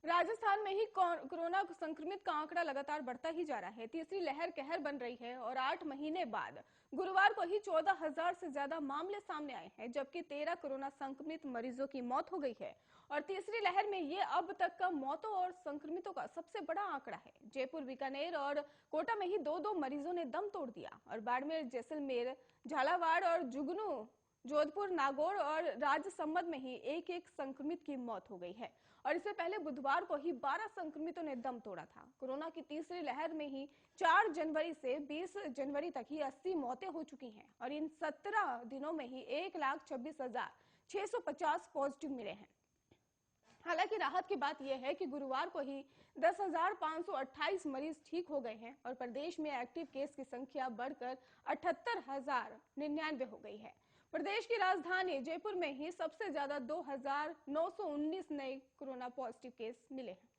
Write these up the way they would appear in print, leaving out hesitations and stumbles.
राजस्थान में ही कोरोना संक्रमित का आंकड़ा लगातार बढ़ता ही जा रहा है। तीसरी लहर कहर बन रही है और 8 महीने बाद गुरुवार को ही 14,000 से ज्यादा मामले सामने आए हैं, जबकि 13 कोरोना संक्रमित मरीजों की मौत हो गई है। और तीसरी लहर में ये अब तक का मौतों और संक्रमितों का सबसे बड़ा आंकड़ा है। जयपुर, बीकानेर और कोटा में ही दो दो मरीजों ने दम तोड़ दिया और बाड़मेर, जैसलमेर, झालावाड़ और जुगनू, जोधपुर, नागौर और राजसमंद में ही एक एक संक्रमित की मौत हो गई है। और इससे पहले बुधवार को ही 12 संक्रमितों ने दम तोड़ा था। कोरोना की तीसरी लहर में ही 4 जनवरी से 20 जनवरी तक ही 80 मौतें हो चुकी हैं और इन 17 दिनों में ही 1,26,650 पॉजिटिव मिले हैं। हालांकि राहत की बात यह है कि गुरुवार को ही 10,528 मरीज ठीक हो गए हैं और प्रदेश में एक्टिव केस की संख्या बढ़कर 78,099 हो गई है। प्रदेश की राजधानी जयपुर में ही सबसे ज्यादा 2,919 नए कोरोना पॉजिटिव केस मिले हैं।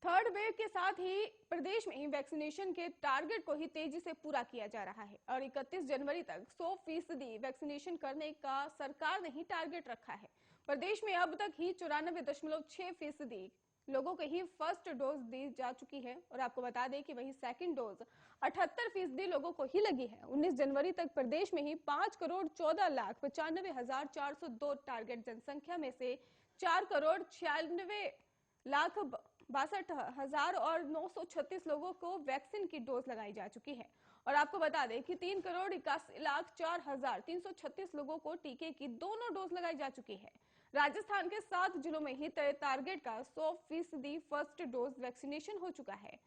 थर्ड वेव के साथ ही प्रदेश में ही वैक्सीनेशन के टारगेट को ही तेजी से पूरा किया जा रहा है और 31 जनवरी तक 100% वैक्सीनेशन करने का सरकार ने ही टारगेट रखा है। प्रदेश में अब तक ही 94.6% लोगों को ही फर्स्ट डोज दी जा चुकी है और आपको बता दें कि वही सेकंड डोज 78% लोगों को ही लगी है। 19 जनवरी तक प्रदेश में ही 5,14,95,402 टारगेट जनसंख्या में से 4,96,62,936 और 936 लोगों को वैक्सीन की डोज लगाई जा चुकी है। और आपको बता दें कि 3,81,04,336 लोगों को टीके की दोनों डोज लगाई जा चुकी है। राजस्थान के 7 जिलों में ही टारगेट का 100% फर्स्ट डोज वैक्सीनेशन हो चुका है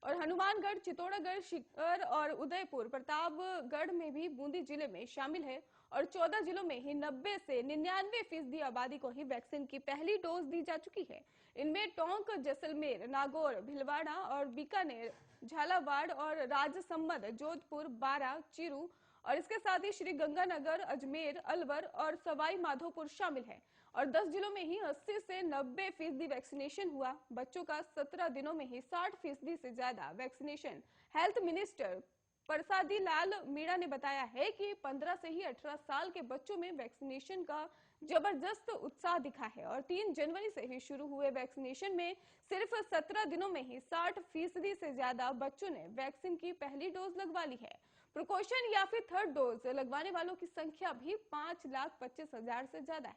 और हनुमानगढ़, चित्तौड़गढ़, सीकर और उदयपुर, प्रतापगढ़ में भी बूंदी जिले में शामिल है और 14 जिलों में ही 90 से 99% आबादी को ही वैक्सीन की पहली डोज दी जा चुकी है। इनमें टोंक, जैसलमेर, नागौर, भीलवाड़ा और बीकानेर, झालावाड़ और राजसमंद, जोधपुर, बारां, चिरू और इसके साथ ही श्री गंगानगर, अजमेर, अलवर और सवाई माधोपुर शामिल है और 10 जिलों में ही 80 से 90% वैक्सीनेशन हुआ। बच्चों का 17 दिनों में ही 60% से ज्यादा वैक्सीनेशन। हेल्थ मिनिस्टर प्रसादी लाल मीणा ने बताया है कि 15 से ही 18 साल के बच्चों में वैक्सीनेशन का जबरदस्त उत्साह दिखा है और 3 जनवरी से ही शुरू हुए वैक्सीनेशन में सिर्फ 17 दिनों में ही 60% से ज्यादा बच्चों ने वैक्सीन की पहली डोज लगवा ली है। प्रिकॉशन या फिर थर्ड डोज लगवाने वालों की संख्या भी 5,25,000 से ज्यादा है।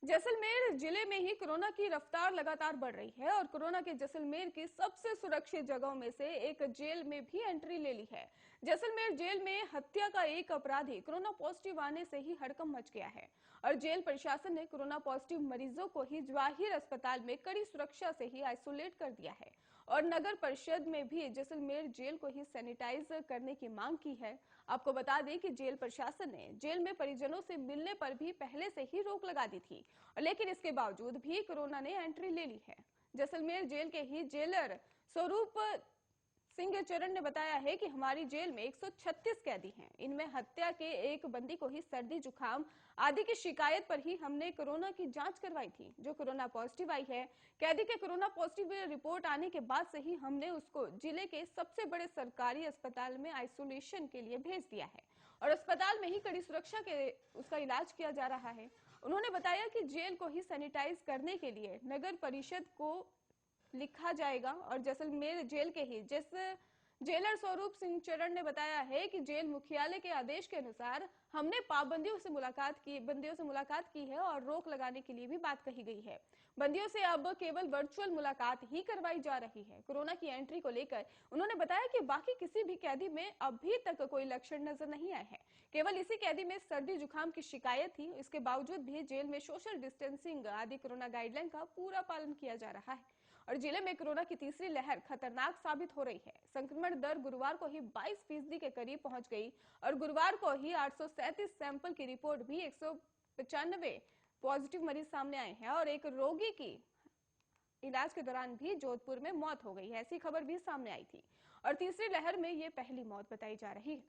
जैसलमेर जिले में ही कोरोना की रफ्तार लगातार बढ़ रही है और कोरोना के जैसलमेर की सबसे सुरक्षित जगहों में से एक जेल में भी एंट्री ले ली है। जैसलमेर जेल में हत्या का एक अपराधी कोरोना पॉजिटिव आने से ही हड़कंप मच गया है और जेल प्रशासन ने कोरोना पॉजिटिव मरीजों को ही जवाहिर अस्पताल में कड़ी सुरक्षा से ही आइसोलेट कर दिया है और नगर परिषद में भी जैसलमेर जेल को ही सैनिटाइज करने की मांग की है। आपको बता दें कि जेल प्रशासन ने जेल में परिजनों से मिलने पर भी पहले से ही रोक लगा दी थी, लेकिन इसके बावजूद भी कोरोना ने एंट्री ले ली है। जैसलमेर जेल के ही जेलर स्वरूप सिंह चरण ने बताया है कि हमारी जेल में 136 कैदी हैं। इनमें हत्या के एक बंदी को ही सर्दी, जुकाम आदि की शिकायत पर ही हमने कोरोना की जांच करवाई थी, जो कोरोना पॉजिटिव आई है। कैदी के कोरोना पॉजिटिव रिपोर्ट आने के बाद से ही हमने उसको जिले के सबसे बड़े सरकारी अस्पताल में आइसोलेशन के लिए भेज दिया है और अस्पताल में ही कड़ी सुरक्षा के उसका इलाज किया जा रहा है। उन्होंने बताया कि जेल को ही सैनिटाइज करने के लिए नगर परिषद को लिखा जाएगा और जैसलमेर जेल के ही जेलर स्वरूप सिंह चरण ने बताया है कि जेल मुख्यालय के आदेश के अनुसार हमने बंदियों से मुलाकात की है और रोक लगाने के लिए भी बात कही गई है। बंदियों से अब केवल वर्चुअल मुलाकात ही करवाई जा रही है। कोरोना की एंट्री को लेकर उन्होंने बताया कि बाकी किसी भी कैदी में अभी तक कोई लक्षण नजर नहीं आए हैं। केवल इसी कैदी में सर्दी, जुकाम की शिकायत थी। इसके बावजूद भी जेल में सोशल डिस्टेंसिंग आदि कोरोना गाइडलाइन का पूरा पालन किया जा रहा है और जिले में कोरोना की तीसरी लहर खतरनाक साबित हो रही है। संक्रमण दर गुरुवार को ही 22% के करीब पहुंच गई और गुरुवार को ही 837 सैंपल की रिपोर्ट भी 195 पॉजिटिव मरीज सामने आए हैं और एक रोगी की इलाज के दौरान भी जोधपुर में मौत हो गई है। ऐसी खबर भी सामने आई थी और तीसरी लहर में ये पहली मौत बताई जा रही है।